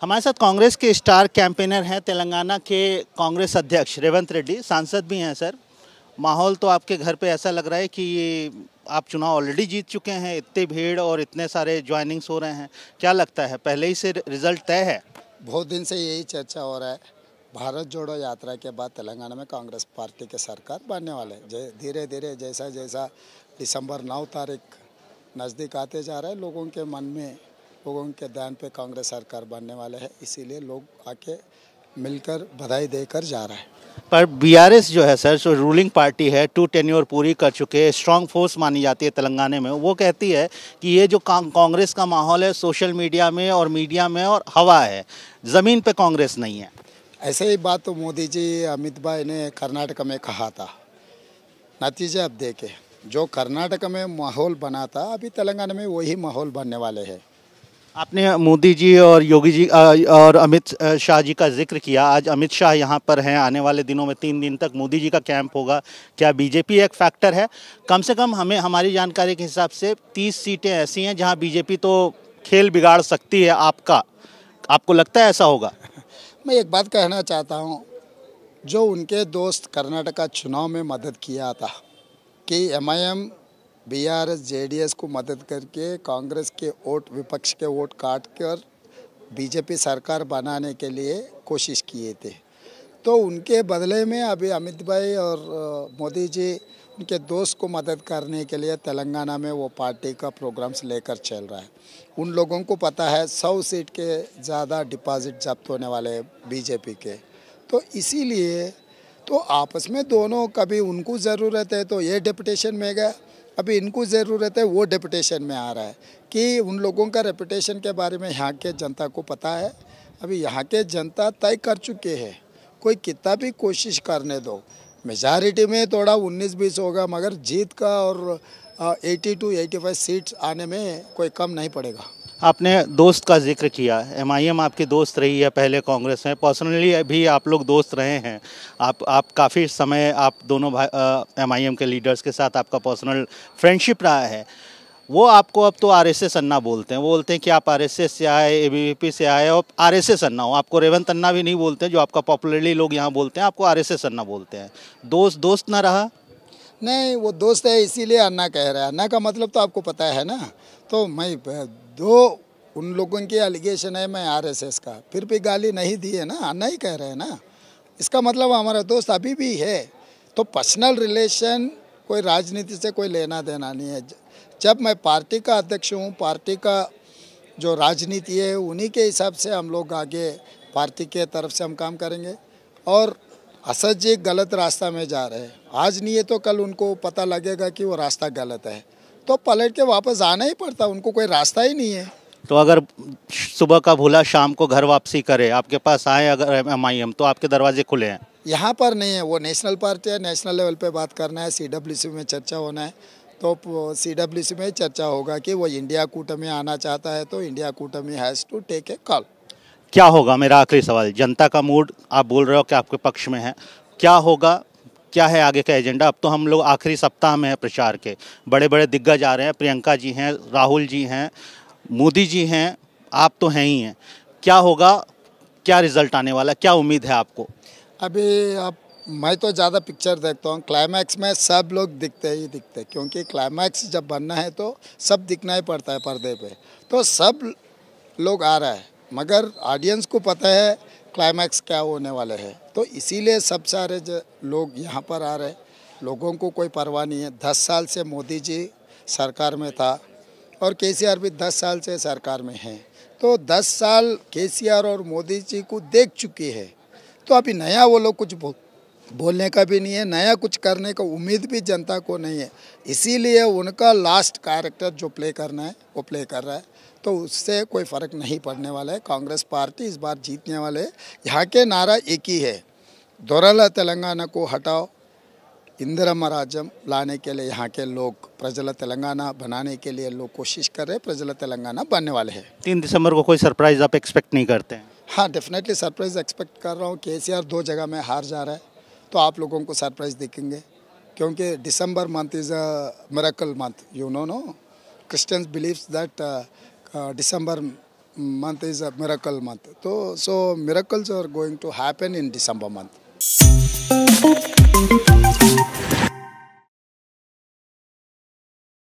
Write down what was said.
हमारे साथ कांग्रेस के स्टार कैंपेनर हैं तेलंगाना के कांग्रेस अध्यक्ष रेवंत रेड्डी, सांसद भी हैं सर। माहौल तो आपके घर पे ऐसा लग रहा है कि ये आप चुनाव ऑलरेडी जीत चुके हैं, इतनी भीड़ और इतने सारे ज्वाइनिंग्स हो रहे हैं। क्या लगता है पहले ही से रिजल्ट तय है? बहुत दिन से यही चर्चा हो रहा है। भारत जोड़ो यात्रा के बाद तेलंगाना में कांग्रेस पार्टी के सरकार बनने वाले हैं। धीरे धीरे जैसा जैसा दिसंबर 9 तारीख नज़दीक आते जा रहा है, लोगों के मन में, लोगों के ध्यान पे कांग्रेस सरकार बनने वाले हैं। इसीलिए लोग आके मिलकर बधाई देकर जा रहा है। पर बीआरएस जो है सर, जो रूलिंग पार्टी है, 2 टेन्योर पूरी कर चुके, स्ट्रांग फोर्स मानी जाती है तेलंगाना में, वो कहती है कि ये जो कांग्रेस का माहौल है सोशल मीडिया में और मीडिया में और हवा है, ज़मीन पे कांग्रेस नहीं है। ऐसे ही बात तो मोदी जी, अमित भाई ने कर्नाटक में कहा था। नतीजे अब देखे, जो कर्नाटक में माहौल बना था, अभी तेलंगाना में वही माहौल बनने वाले हैं। आपने मोदी जी और योगी जी और अमित शाह जी का जिक्र किया। आज अमित शाह यहाँ पर हैं, आने वाले दिनों में 3 दिन तक मोदी जी का कैंप होगा। क्या बीजेपी एक फैक्टर है? कम से कम हमें, हमारी जानकारी के हिसाब से 30 सीटें ऐसी हैं जहाँ बीजेपी तो खेल बिगाड़ सकती है आपका। आपको लगता है ऐसा होगा? मैं एक बात कहना चाहता हूँ, जो उनके दोस्त कर्नाटक चुनाव में मदद किया था कि एमआईएम बीआरएस जेडीएस को मदद करके कांग्रेस के वोट, विपक्ष के वोट काट कर बीजेपी सरकार बनाने के लिए कोशिश किए थे, तो उनके बदले में अभी अमित भाई और मोदी जी उनके दोस्त को मदद करने के लिए तेलंगाना में वो पार्टी का प्रोग्राम्स लेकर चल रहा है। उन लोगों को पता है 100 सीट के ज़्यादा डिपॉजिट जब्त होने वाले हैं बीजेपी के, तो इसीलिए तो आपस में दोनों, कभी उनको ज़रूरत है तो ये डिप्यूटेशन में गया, अभी इनको ज़रूरत है वो डिप्यूटेशन में आ रहा है कि उन लोगों का रेपुटेशन के बारे में यहाँ के जनता को पता है। अभी यहाँ के जनता तय कर चुके हैं, कोई कितना भी कोशिश करने दो, मेजॉरिटी में थोड़ा 19-20 होगा, मगर जीत का और 80 to 85 सीट्स आने में कोई कम नहीं पड़ेगा। आपने दोस्त का जिक्र किया, एमआईएम आपकी दोस्त रही है पहले कांग्रेस में, पर्सनली भी आप लोग दोस्त रहे हैं। आप काफ़ी समय आप दोनों एमआईएम के लीडर्स के साथ आपका पर्सनल फ्रेंडशिप रहा है। वो आपको अब तो आरएसएस अन्ना बोलते हैं, वो बोलते हैं कि आप आरएसएस से आए, एबीवीपी से आए और आरएसएस अन्ना हो। आपको रेवंत अन्ना भी नहीं बोलते जो आपका पॉपुलरली लोग यहाँ बोलते हैं, आपको आरएसएस अन्ना बोलते हैं। दोस्त ना रहा? नहीं, वो दोस्त है इसीलिए अन्ना कह रहा है। अन्ना का मतलब तो आपको पता है ना। तो मैं दो उन लोगों की एलिगेशन है मैं आरएसएस का, फिर भी गाली नहीं दी है ना, अन्ना ही कह रहे हैं ना। इसका मतलब हमारा दोस्त अभी भी है। तो पर्सनल रिलेशन कोई राजनीति से कोई लेना देना नहीं है। जब मैं पार्टी का अध्यक्ष हूँ, पार्टी का जो राजनीति है उन्हीं के हिसाब से हम लोग आगे पार्टी के तरफ से हम काम करेंगे। और असद जी गलत रास्ता में जा रहे हैं, आज नहीं है तो कल उनको पता लगेगा कि वो रास्ता गलत है, तो पलट के वापस आना ही पड़ता, उनको कोई रास्ता ही नहीं है। तो अगर सुबह का भूला शाम को घर वापसी करे, आपके पास आए अगर एमआईएम, तो आपके दरवाजे खुले हैं? यहाँ पर नहीं है, वो नेशनल पार्टी है, नेशनल लेवल पे बात करना है, सीडब्ल्यूसी में चर्चा होना है, तो सीडब्ल्यूसी में चर्चा होगा कि वो इंडिया कूटमी में आना चाहता है, तो इंडिया कूटमी has to take a call. क्या होगा, मेरा आखिरी सवाल, जनता का मूड आप बोल रहे हो कि आपके पक्ष में है, क्या होगा, क्या है आगे का एजेंडा? अब तो हम लोग आखिरी सप्ताह में है प्रचार के, बड़े बड़े दिग्गज आ रहे हैं, प्रियंका जी हैं, राहुल जी हैं, मोदी जी हैं, आप तो हैं ही हैं। क्या होगा, क्या रिजल्ट आने वाला, क्या उम्मीद है आपको? अभी अब मैं तो ज़्यादा पिक्चर देखता हूँ, क्लाइमैक्स में सब लोग दिखते ही दिखते, क्योंकि क्लाइमैक्स जब बनना है तो सब दिखना ही पड़ता है पर्दे पे, तो सब लोग आ रहा है, मगर ऑडियंस को पता है क्लाइमैक्स क्या होने वाले हैं, तो इसीलिए सब सारे लोग यहाँ पर आ रहे हैं। लोगों को कोई परवाह नहीं है। 10 साल से मोदी जी सरकार में था और केसीआर भी 10 साल से सरकार में है, तो 10 साल केसीआर और मोदी जी को देख चुकी है, तो अभी नया वो लोग कुछ बोलने का भी नहीं है, नया कुछ करने का उम्मीद भी जनता को नहीं है। इसीलिए उनका लास्ट कैरेक्टर जो प्ले करना है वो प्ले कर रहा है, तो उससे कोई फ़र्क नहीं पड़ने वाला है। कांग्रेस पार्टी इस बार जीतने वाले है। यहाँ के नारा एक ही है, दोरला तेलंगाना को हटाओ, इंदिरम्मा राज्यम लाने के लिए यहाँ के लोग प्रजला तेलंगाना बनाने के लिए लोग कोशिश कर रहे हैं। प्रजला तेलंगाना बनने वाले हैं। 3 दिसंबर को कोई सरप्राइज आप एक्सपेक्ट नहीं करते हैं? हाँ, डेफिनेटली सरप्राइज एक्सपेक्ट कर रहा हूँ। केसीआर 2 जगह में हार जा रहा है, तो आप लोगों को सरप्राइज दिखेंगे, क्योंकि December month is a miracle month, you know Christians believes that December month is a miracle month. So miracles are going to happen in December month.